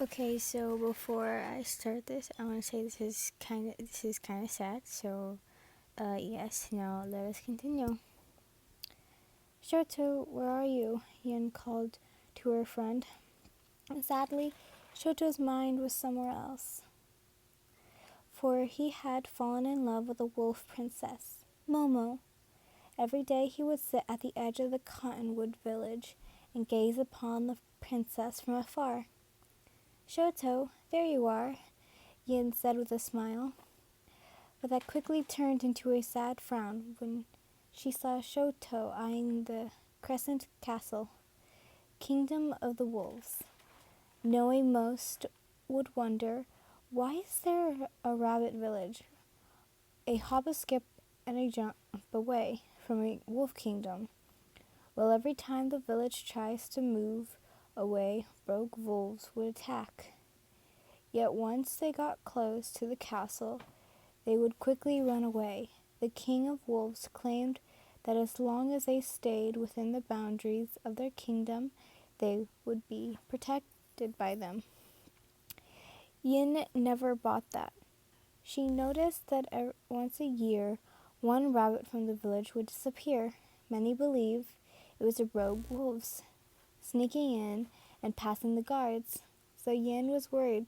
Okay, so before I start this, I want to say this is kind of sad. So, yes. Now let us continue. Shoto, where are you? Yin called to her friend. Sadly, Shoto's mind was somewhere else, for he had fallen in love with a wolf princess, Momo. Every day he would sit at the edge of the cottonwood village and gaze upon the princess from afar. Shoto, there you are, Yin said with a smile, but that quickly turned into a sad frown when she saw Shoto eyeing the Crescent Castle, kingdom of the wolves. Knowing most would wonder, why is there a rabbit village, a hop, a skip, and a jump away from a wolf kingdom? Well, every time the village tries to move away, rogue wolves would attack. Yet once they got close to the castle, they would quickly run away. The king of wolves claimed that as long as they stayed within the boundaries of their kingdom, they would be protected by them. Yin never bought that. She noticed that once a year, one rabbit from the village would disappear. Many believe it was a rogue wolves sneaking in and passing the guards. So Yin was worried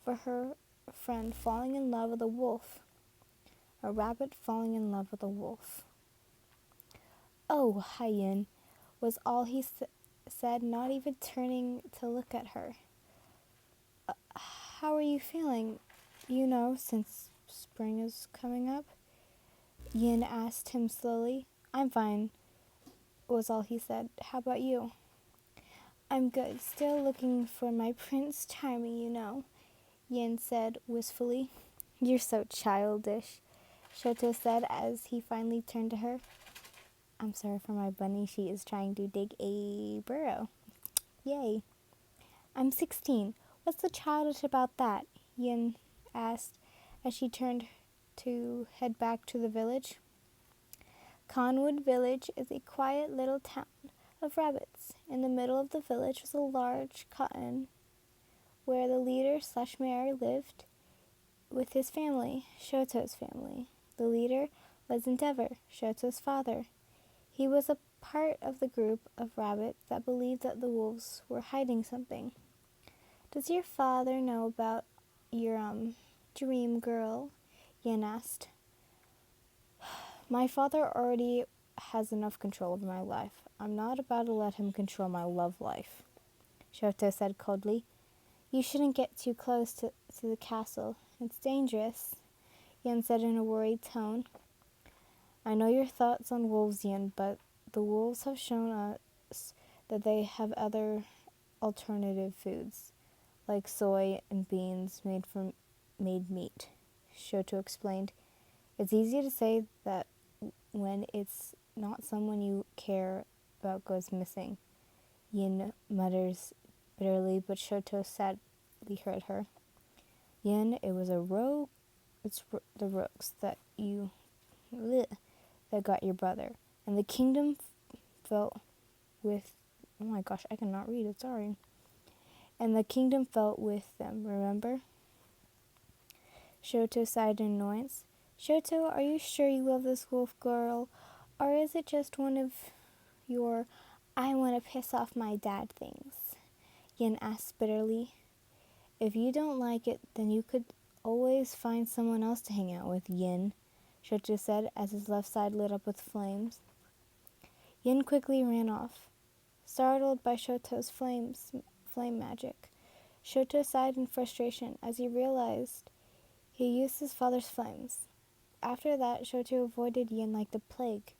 for her friend falling in love with a wolf. A rabbit falling in love with a wolf. Oh, hi Yin, was all he said, not even turning to look at her. How are you feeling? Since spring is coming up? Yin asked him slowly. I'm fine, was all he said. How about you? I'm good, still looking for my Prince Charming. Yin said wistfully. You're so childish, Shoto said as he finally turned to her. I'm sorry for my bunny, she is trying to dig a burrow. Yay. I'm 16. What's so childish about that? Yin asked as she turned to head back to the village. Conwood Village is a quiet little town of rabbits. In the middle of the village was a large cotton where the leader/mayor lived with his family, Shoto's family. The leader was Endeavor, Shoto's father. He was a part of the group of rabbits that believed that the wolves were hiding something. Does your father know about your, dream girl? Yin asked. My father already has enough control over my life. I'm not about to let him control my love life, Shoto said coldly. You shouldn't get too close to the castle. It's dangerous, Yin said in a worried tone. I know your thoughts on wolves, Yin, but the wolves have shown us that they have other alternative foods, like soy and beans made from made meat, Shoto explained. It's easy to say that when it's not someone you care about goes missing, Yin mutters bitterly, but Shoto sadly heard her. Yin, it was a rogue. It's the rogues that got your brother, and the kingdom felt with. Oh my gosh, I cannot read it. Sorry. And the kingdom felt with them. Remember? Shoto sighed in annoyance. Shoto, are you sure you love this wolf girl, or is it just one of your I want to piss off my dad things? Yin asked bitterly. If you don't like it, then you could always find someone else to hang out with, Yin, Shoto said as his left side lit up with flames. Yin quickly ran off, startled by Shoto's flame magic. Shoto sighed in frustration as he realized he used his father's flames. After that, Shoto avoided Yin like the plague,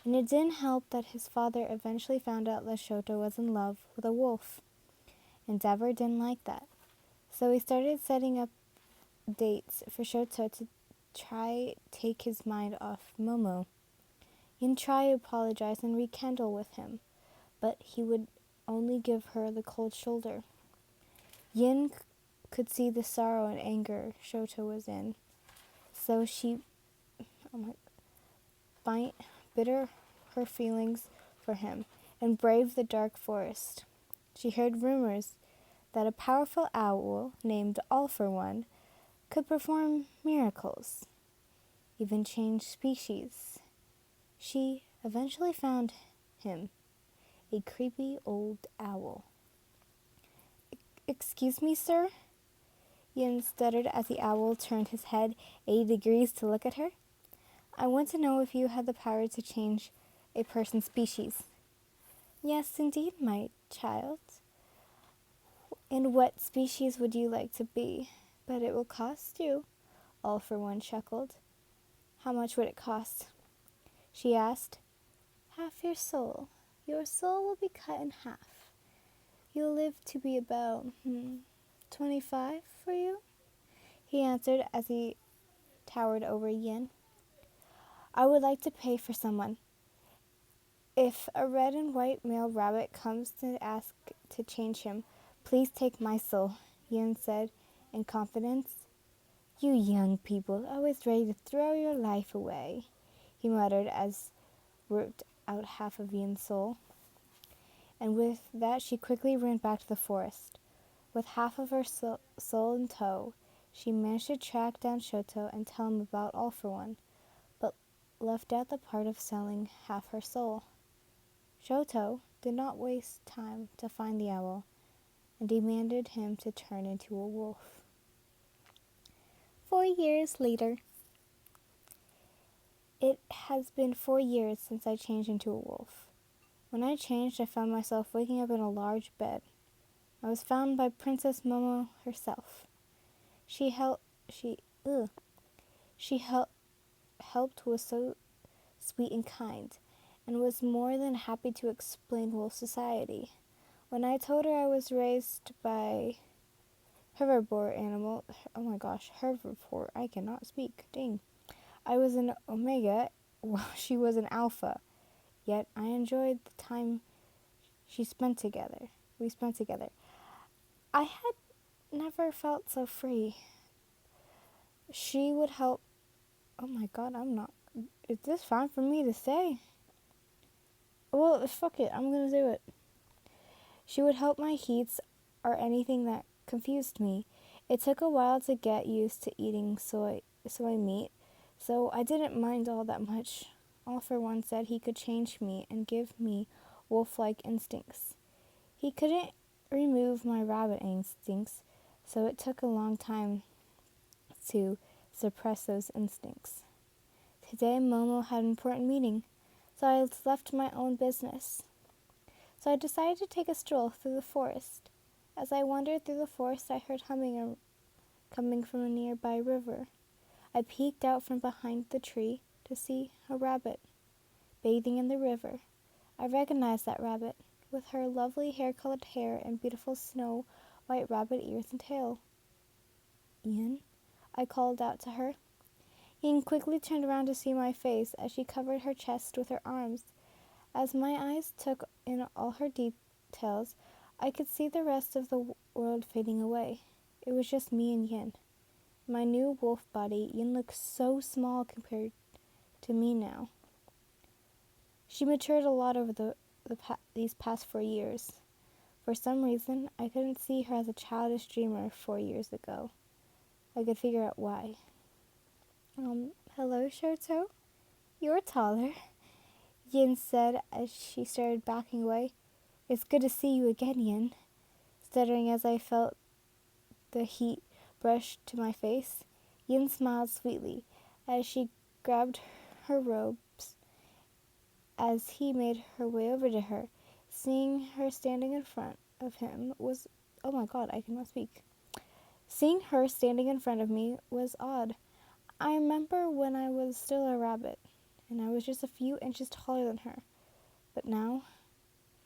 and it didn't help that his father eventually found out that Shoto was in love with a wolf. Endeavor didn't like that, so he started setting up dates for Shoto to try take his mind off Momo. Yin tried to apologize and rekindle with him, but he would only give her the cold shoulder. Yin could see the sorrow and anger Shoto was in, so she bitter her feelings for him and braved the dark forest. She heard rumors that a powerful owl named All for One could perform miracles, even change species. She eventually found him, a creepy old owl. "Excuse me, sir?" Yin stuttered as the owl turned his head 80 degrees to look at her. "I want to know if you had the power to change a person's species." "Yes, indeed, my child. And what species would you like to be? But it will cost you." All for One chuckled. "How much would it cost?" she asked. "Half your soul. Your soul will be cut in half. You'll live to be about 25 for you," he answered as he towered over Yin. "I would like to pay for someone. If a red and white male rabbit comes to ask to change him, please take my soul," Yin said in confidence. "You young people, always ready to throw your life away," he muttered as ripped out half of Yin's soul. And with that she quickly ran back to the forest. With half of her soul in tow, she managed to track down Shoto and tell him about All for One, but left out the part of selling half her soul. Shoto did not waste time to find the owl and demanded him to turn into a wolf. 4 years later. It has been 4 years since I changed into a wolf. When I changed, I found myself waking up in a large bed. I was found by Princess Momo herself. She helped was so sweet and kind, and was more than happy to explain wolf society. When I told her I was raised by herbivore animal, oh my gosh, herbivore, I cannot speak, dang. I was an omega while she was an alpha, yet I enjoyed the time we spent together. I had never felt so free. She would help. Oh my god, is this fine for me to say? Well, fuck it, I'm gonna do it. She would help my heats or anything that confused me. It took a while to get used to eating soy meat, so I didn't mind all that much. All for One said he could change me and give me wolf-like instincts. He couldn't remove my rabbit instincts, so it took a long time to suppress those instincts. Today, Momo had an important meeting, so I left my own business. So I decided to take a stroll through the forest. As I wandered through the forest, I heard humming coming from a nearby river. I peeked out from behind the tree to see a rabbit bathing in the river. I recognized that rabbit, with her lovely hair-colored hair and beautiful snow-white rabbit ears and tail. "Yin," I called out to her. Yin quickly turned around to see my face as she covered her chest with her arms. As my eyes took in all her details, I could see the rest of the world fading away. It was just me and Yin. My new wolf body, Yin looked so small compared to me now. She matured a lot over these past 4 years. For some reason, I couldn't see her as a childish dreamer 4 years ago. I could figure out why. "Hello, Shoto? You're taller," Yin said as she started backing away. "It's good to see you again, Yin," stuttering as I felt the heat brush to my face. Yin smiled sweetly as she grabbed her robes as he made her way over to her. Seeing her standing in front of him was, oh my god, I cannot speak. Seeing her standing in front of me was odd. I remember when I was still a rabbit, and I was just a few inches taller than her. But now,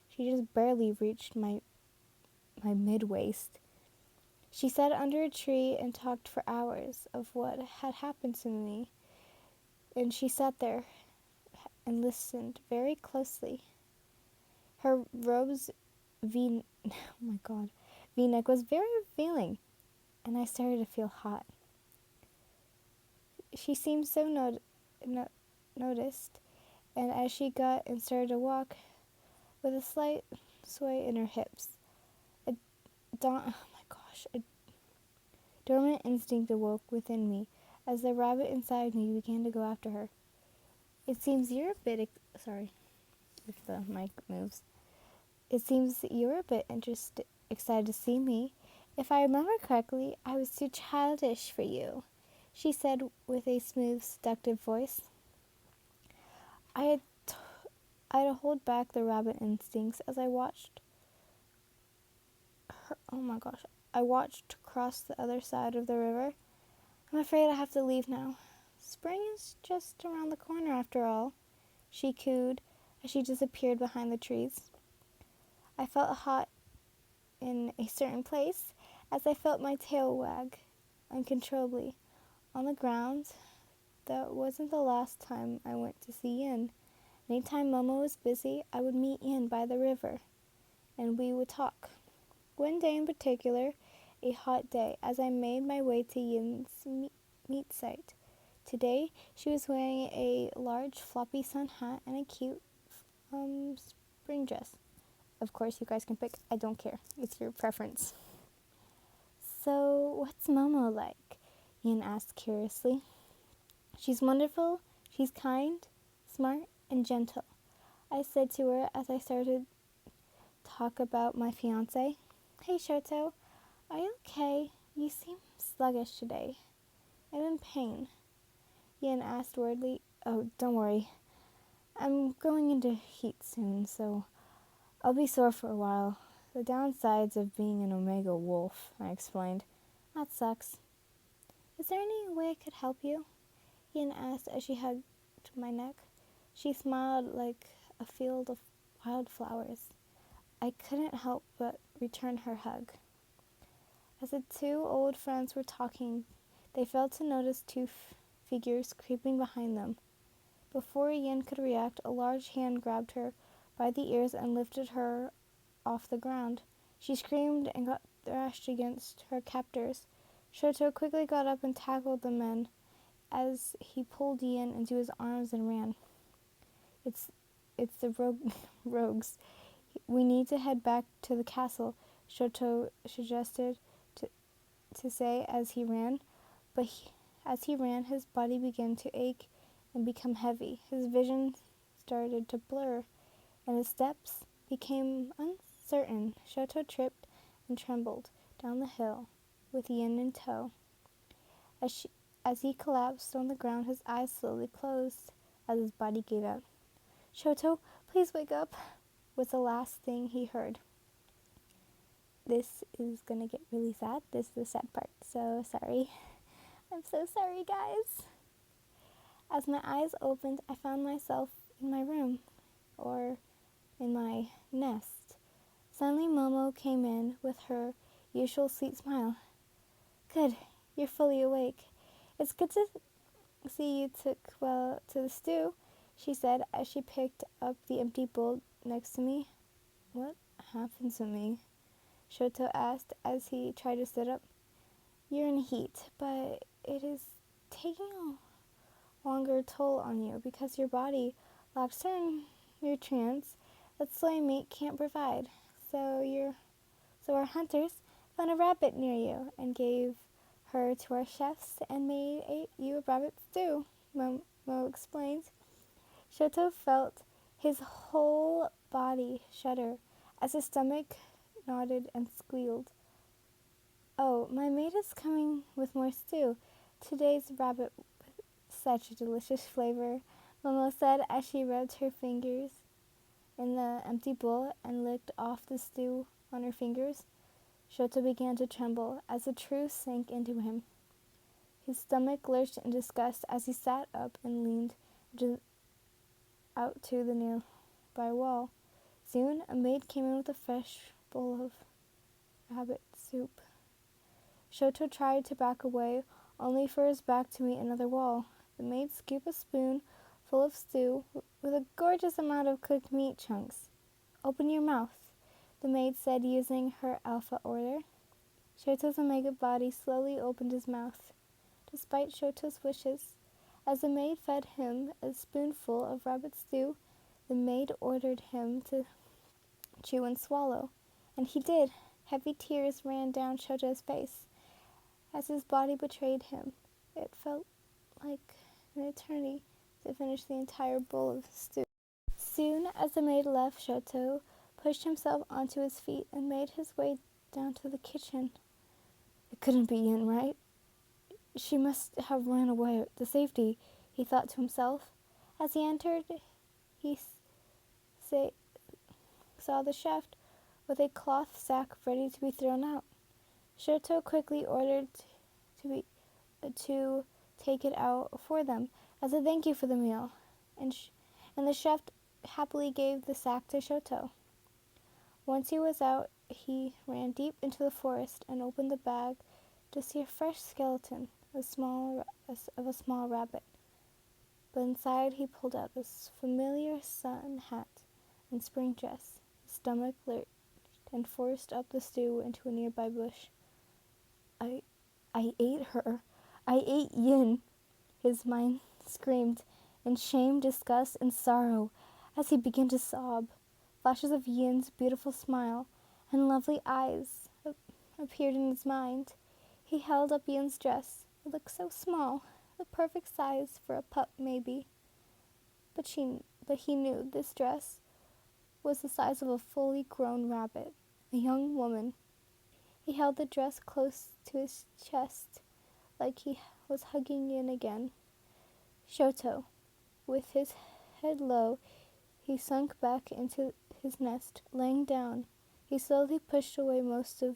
she just barely reached my mid-waist. She sat under a tree and talked for hours of what had happened to me, and she sat there and listened very closely. Her robe's V-neck was very revealing, and I started to feel hot. She seemed so noticed, and as she got and started to walk with a slight sway in her hips, a Oh my gosh, a dormant instinct awoke within me as the rabbit inside me began to go after her. It seems you're a bit sorry if the mic moves. It seems you're a bit excited to see me. If I remember correctly, I was too childish for you, she said with a smooth, seductive voice. I had to hold back the rabbit instincts as I watched her. Oh my gosh. I watched across the other side of the river. I'm afraid I have to leave now. Spring is just around the corner after all, she cooed as she disappeared behind the trees. I felt hot in a certain place as I felt my tail wag uncontrollably on the ground. That wasn't the last time I went to see Yin. Anytime Momo was busy, I would meet Yin by the river, and we would talk. One day in particular, a hot day, as I made my way to Yin's meet site. Today, she was wearing a large floppy sun hat and a cute spring dress. Of course, you guys can pick. I don't care. It's your preference. So, what's Momo like? Yin asked curiously. She's wonderful. She's kind, smart, and gentle, I said to her as I started to talk about my fiancé. Hey, Shoto, are you okay? You seem sluggish today. I'm in pain, Yin asked worriedly. Oh, don't worry. I'm going into heat soon, so I'll be sore for a while. The downsides of being an Omega wolf, I explained. That sucks. Is there any way I could help you? Yin asked as she hugged my neck. She smiled like a field of wildflowers. I couldn't help but return her hug. As the two old friends were talking, they failed to notice two figures creeping behind them. Before Yin could react, a large hand grabbed her by the ears and lifted her off the ground. She screamed and got thrashed against her captors. Shoto quickly got up and tackled the men as he pulled Yin into his arms and ran. It's the rogues. We need to head back to the castle, Shoto suggested to say as he ran. But as he ran, his body began to ache and become heavy. His vision started to blur, and his steps became uncertain. Shoto tripped and trembled down the hill with Yin in tow. As he collapsed on the ground, his eyes slowly closed as his body gave out. Shoto, please wake up, was the last thing he heard. This is gonna get really sad. This is the sad part, so sorry. I'm so sorry, guys. As my eyes opened, I found myself in my room, or in my nest. Suddenly Momo came in with her usual sweet smile. Good, you're fully awake. It's good to see you took well to the stew, she said as she picked up the empty bowl next to me. What happened to me? Shoto asked as he tried to sit up. You're in heat, but it is taking a longer toll on you because your body lacks certain nutrients that soy meat can't provide. So our hunters found a rabbit near you and gave her to our chefs and made you a rabbit stew, Mo explained. Shoto felt his whole body shudder as his stomach nodded and squealed. Oh, my maid is coming with more stew. Today's rabbit with such a delicious flavor, Momo said as she rubbed her fingers in the empty bowl and licked off the stew on her fingers. Shoto began to tremble as the truth sank into him. His stomach lurched in disgust as he sat up and leaned out to the nearby wall. Soon, a maid came in with a fresh bowl of rabbit soup. Shoto tried to back away, only for his back to meet another wall. The maid scooped a spoon full of stew with a gorgeous amount of cooked meat chunks. Open your mouth, the maid said using her alpha order. Shoto's omega body slowly opened his mouth, despite Shoto's wishes. As the maid fed him a spoonful of rabbit stew, the maid ordered him to chew and swallow, and he did. Heavy tears ran down Shoto's face as his body betrayed him. It felt like an eternity to finish the entire bowl of stew. Soon as the maid left, Shoto pushed himself onto his feet and made his way down to the kitchen. It couldn't be Yin, right? She must have run away to safety, he thought to himself. As he entered, he saw the chef with a cloth sack ready to be thrown out. Shoto quickly ordered to take it out for them as a thank you for the meal, and the chef happily gave the sack to Shoto. Once he was out, he ran deep into the forest and opened the bag to see a fresh skeleton of a small rabbit. But inside he pulled out his familiar sun hat and spring dress. His stomach lurched and forced up the stew into a nearby bush. I ate her. I ate Yin, his mind screamed in shame, disgust, and sorrow as he began to sob. Flashes of Yin's beautiful smile and lovely eyes appeared in his mind. He held up Yin's dress. It looked so small, the perfect size for a pup, maybe. But he knew this dress was the size of a fully grown rabbit, a young woman. He held the dress close to his chest, like he was hugging Yin again. Shoto, with his head low, he sunk back into his nest. Laying down, he slowly pushed away most of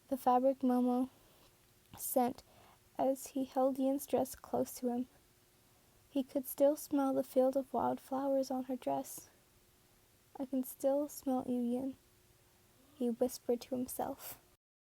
the fabric Momo sent as he held Yin's dress close to him. He could still smell the field of wildflowers on her dress. I can still smell you, Yin, he whispered to himself.